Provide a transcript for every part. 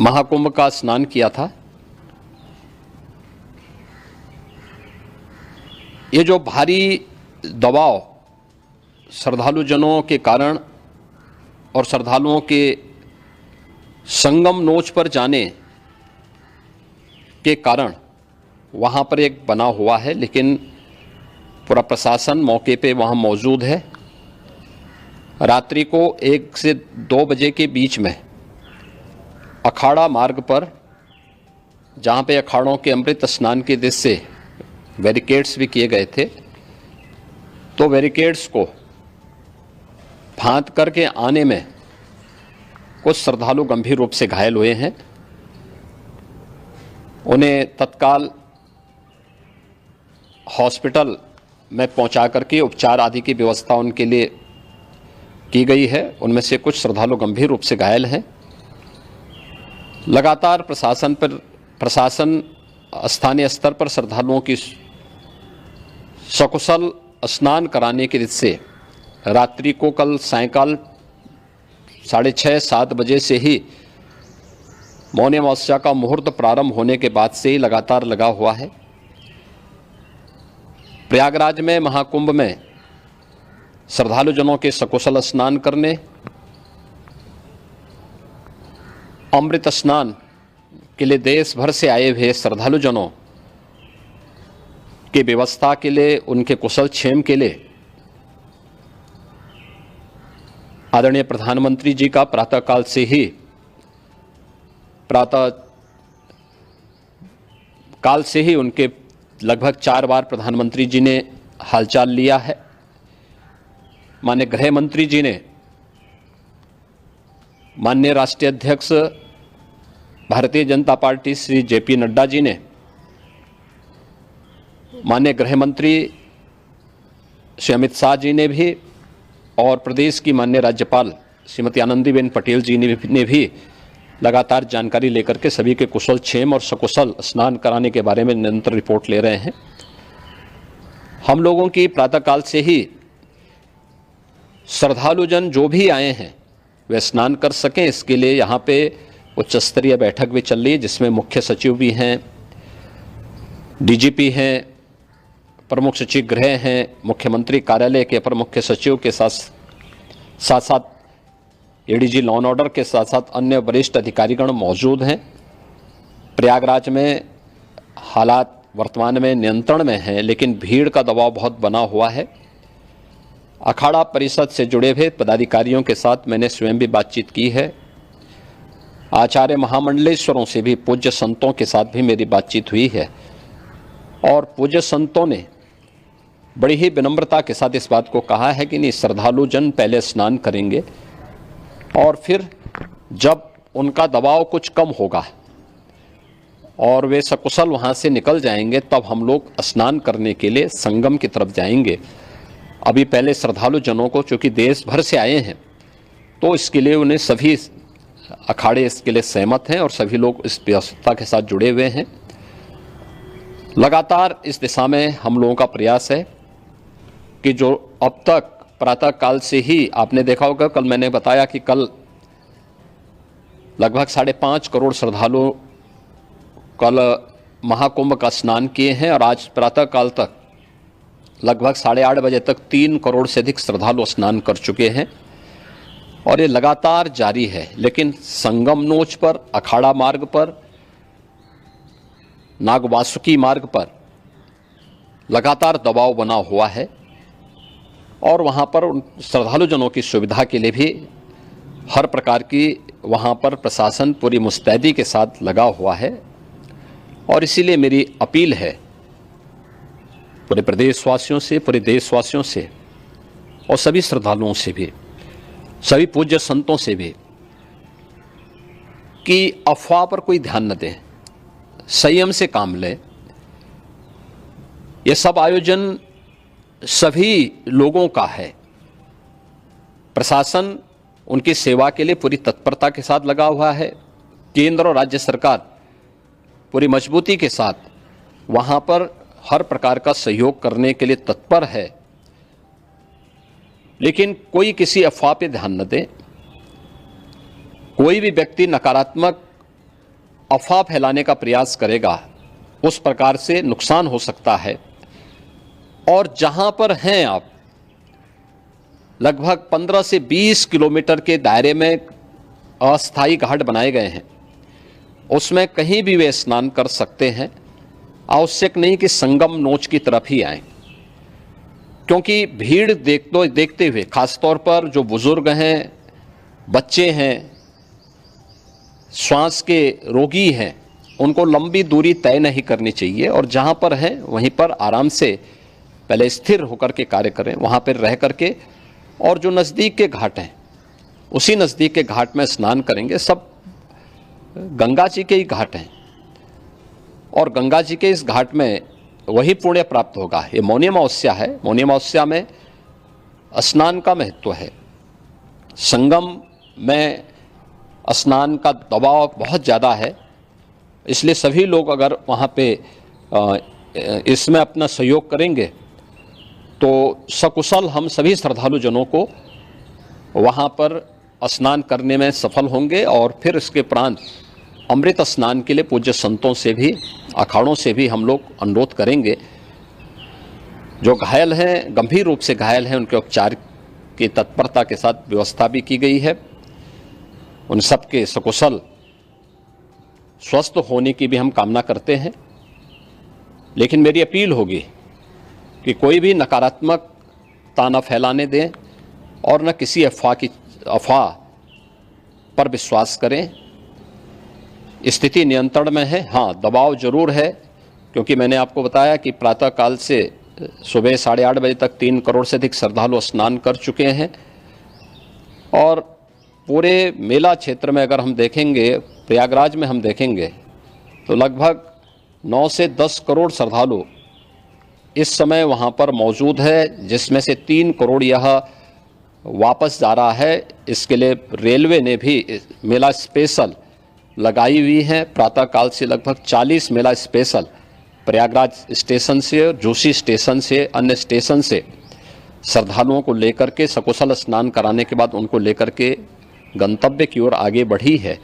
महाकुंभ का स्नान किया था। ये जो भारी दबाव श्रद्धालुजनों के कारण और श्रद्धालुओं के संगम नोच पर जाने के कारण वहाँ पर एक बना हुआ है, लेकिन पूरा प्रशासन मौके पे वहाँ मौजूद है। रात्रि को 1 से 2 बजे के बीच में अखाड़ा मार्ग पर, जहाँ पे अखाड़ों के अमृत स्नान के दृश्य से बैरिकेड्स भी किए गए थे, तो बैरिकेड्स को फांद करके आने में कुछ श्रद्धालु गंभीर रूप से घायल हुए हैं। उन्हें तत्काल हॉस्पिटल में पहुंचा करके उपचार आदि की व्यवस्था उनके लिए की गई है। उनमें से कुछ श्रद्धालु गंभीर रूप से घायल हैं। लगातार प्रशासन स्थानीय स्तर पर श्रद्धालुओं की सकुशल स्नान कराने के दृष्टि से रात्रि को कल सायंकाल 6:30-7 बजे से ही मौनी अमावस्या का मुहूर्त प्रारंभ होने के बाद से ही लगातार लगा हुआ है। प्रयागराज में महाकुंभ में श्रद्धालुजनों के सकुशल स्नान करने, अमृत स्नान के लिए देश भर से आए हुए श्रद्धालुजनों की व्यवस्था के लिए, उनके कुशल क्षेम के लिए आदरणीय प्रधानमंत्री जी का प्रातःकाल से ही उनके लगभग 4 बार प्रधानमंत्री जी ने हालचाल लिया है। माननीय गृह मंत्री जी ने, माननीय राष्ट्रीय अध्यक्ष भारतीय जनता पार्टी श्री JP नड्डा जी ने, माननीय गृह मंत्री श्री अमित शाह जी ने भी, और प्रदेश की माननीय राज्यपाल श्रीमती आनंदीबेन पटेल जी ने भी लगातार जानकारी लेकर के सभी के कुशल क्षेम और सकुशल स्नान कराने के बारे में निरंतर रिपोर्ट ले रहे हैं। हम लोगों की प्रातःकाल से ही श्रद्धालुजन जो भी आए हैं वे स्नान कर सकें, इसके लिए यहाँ पे उच्च स्तरीय बैठक भी चल रही है, जिसमें मुख्य सचिव भी हैं, DGP हैं, प्रमुख सचिव गृह हैं, मुख्यमंत्री कार्यालय के अपर मुख्य सचिव के साथ ADG लॉ एंड ऑर्डर के साथ साथ अन्य वरिष्ठ अधिकारीगण मौजूद हैं। प्रयागराज में हालात वर्तमान में नियंत्रण में हैं, लेकिन भीड़ का दबाव बहुत बना हुआ है। अखाड़ा परिषद से जुड़े हुए पदाधिकारियों के साथ मैंने स्वयं भी बातचीत की है। आचार्य महामंडलेश्वरों से भी, पूज्य संतों के साथ भी मेरी बातचीत हुई है, और पूज्य संतों ने बड़ी ही विनम्रता के साथ इस बात को कहा है कि नहीं, श्रद्धालु जन पहले स्नान करेंगे और फिर जब उनका दबाव कुछ कम होगा और वे सकुशल वहाँ से निकल जाएंगे, तब हम लोग स्नान करने के लिए संगम की तरफ जाएंगे। अभी पहले श्रद्धालु जनों को, चूँकि देश भर से आए हैं, तो इसके लिए उन्हें सभी अखाड़े इसके लिए सहमत हैं और सभी लोग इस व्यवस्था के साथ जुड़े हुए हैं। लगातार इस दिशा में हम लोगों का प्रयास है कि जो अब तक प्रातःकाल से ही आपने देखा होगा, कल मैंने बताया कि कल लगभग 5.5 करोड़ श्रद्धालु कल महाकुंभ का स्नान किए हैं, और आज प्रातःकाल तक लगभग 8:30 बजे तक 3 करोड़ से अधिक श्रद्धालु स्नान कर चुके हैं, और ये लगातार जारी है। लेकिन संगम नोच पर, अखाड़ा मार्ग पर, नागवासुकी मार्ग पर लगातार दबाव बना हुआ है, और वहाँ पर श्रद्धालुजनों की सुविधा के लिए भी हर प्रकार की वहाँ पर प्रशासन पूरी मुस्तैदी के साथ लगा हुआ है। और इसीलिए मेरी अपील है पूरे प्रदेशवासियों से, पूरे देशवासियों से, और सभी श्रद्धालुओं से भी, सभी पूज्य संतों से भी, कि अफवाह पर कोई ध्यान न दें, संयम से काम लें। ये सब आयोजन सभी लोगों का है। प्रशासन उनकी सेवा के लिए पूरी तत्परता के साथ लगा हुआ है। केंद्र और राज्य सरकार पूरी मजबूती के साथ वहाँ पर हर प्रकार का सहयोग करने के लिए तत्पर है। लेकिन कोई किसी अफवाह पे ध्यान न दे। कोई भी व्यक्ति नकारात्मक अफवाह फैलाने का प्रयास करेगा उस प्रकार से नुकसान हो सकता है। और जहां पर हैं आप, लगभग 15 से 20 किलोमीटर के दायरे में अस्थायी घाट बनाए गए हैं, उसमें कहीं भी वे स्नान कर सकते हैं। आवश्यक नहीं कि संगम नोच की तरफ ही आएं, क्योंकि भीड़ देखते हुए खासतौर पर जो बुजुर्ग हैं, बच्चे हैं, श्वास के रोगी हैं, उनको लंबी दूरी तय नहीं करनी चाहिए और जहां पर हैं वहीं पर आराम से पहले स्थिर होकर के कार्य करें, वहां पर रह करके, और जो नज़दीक के घाट हैं उसी नज़दीक के घाट में स्नान करेंगे। सब गंगा जी के ही घाट हैं और गंगा जी के इस घाट में वही पुण्य प्राप्त होगा। ये मौनी अमावस्या है, मौनी अमावस्या में स्नान का महत्व है। संगम में स्नान का दबाव बहुत ज़्यादा है, इसलिए सभी लोग अगर वहाँ पे इसमें अपना सहयोग करेंगे तो सकुशल हम सभी श्रद्धालु जनों को वहाँ पर स्नान करने में सफल होंगे। और फिर इसके उपरांत अमृत स्नान के लिए पूज्य संतों से भी, अखाड़ों से भी हम लोग अनुरोध करेंगे। जो घायल हैं, गंभीर रूप से घायल हैं, उनके उपचार की तत्परता के साथ व्यवस्था भी की गई है। उन सब के सकुशल स्वस्थ होने की भी हम कामना करते हैं। लेकिन मेरी अपील होगी कि कोई भी नकारात्मकता न फैलाने दें और न किसी अफवाह पर विश्वास करें। स्थिति नियंत्रण में है, हाँ दबाव जरूर है, क्योंकि मैंने आपको बताया कि प्रातःकाल से सुबह 8:30 बजे तक 3 करोड़ से अधिक श्रद्धालु स्नान कर चुके हैं। और पूरे मेला क्षेत्र में अगर हम देखेंगे, प्रयागराज में हम देखेंगे तो लगभग 9 से 10 करोड़ श्रद्धालु इस समय वहाँ पर मौजूद है, जिसमें से 3 करोड़ यह वापस जा रहा है। इसके लिए रेलवे ने भी मेला स्पेशल लगाई हुई है। प्रातःकाल से लगभग 40 मेला स्पेशल प्रयागराज स्टेशन से, जोशी स्टेशन से, अन्य स्टेशन से श्रद्धालुओं को लेकर के सकुशल स्नान कराने के बाद उनको लेकर के गंतव्य की ओर आगे बढ़ी है।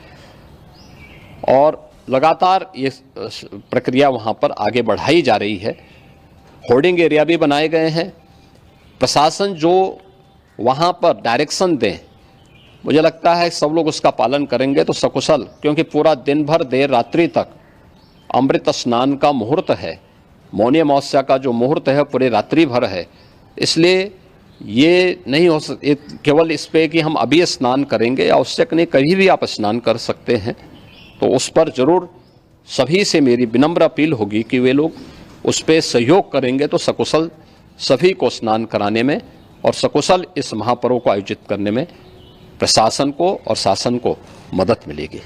और लगातार ये प्रक्रिया वहाँ पर आगे बढ़ाई जा रही है। होर्डिंग एरिया भी बनाए गए हैं। प्रशासन जो वहाँ पर डायरेक्शन दें, मुझे लगता है सब लोग उसका पालन करेंगे तो सकुशल, क्योंकि पूरा दिन भर देर रात्रि तक अमृत स्नान का मुहूर्त है। मौनी अमावस्या का जो मुहूर्त है पूरे रात्रि भर है, इसलिए ये नहीं हो केवल इस पे कि हम अभी स्नान करेंगे, आवश्यक नहीं, कभी भी आप स्नान कर सकते हैं। तो उस पर जरूर सभी से मेरी विनम्र अपील होगी कि वे लोग उस पर सहयोग करेंगे तो सकुशल सभी को स्नान कराने में और सकुशल इस महापर्व को आयोजित करने में प्रशासन को और शासन को मदद मिलेगी।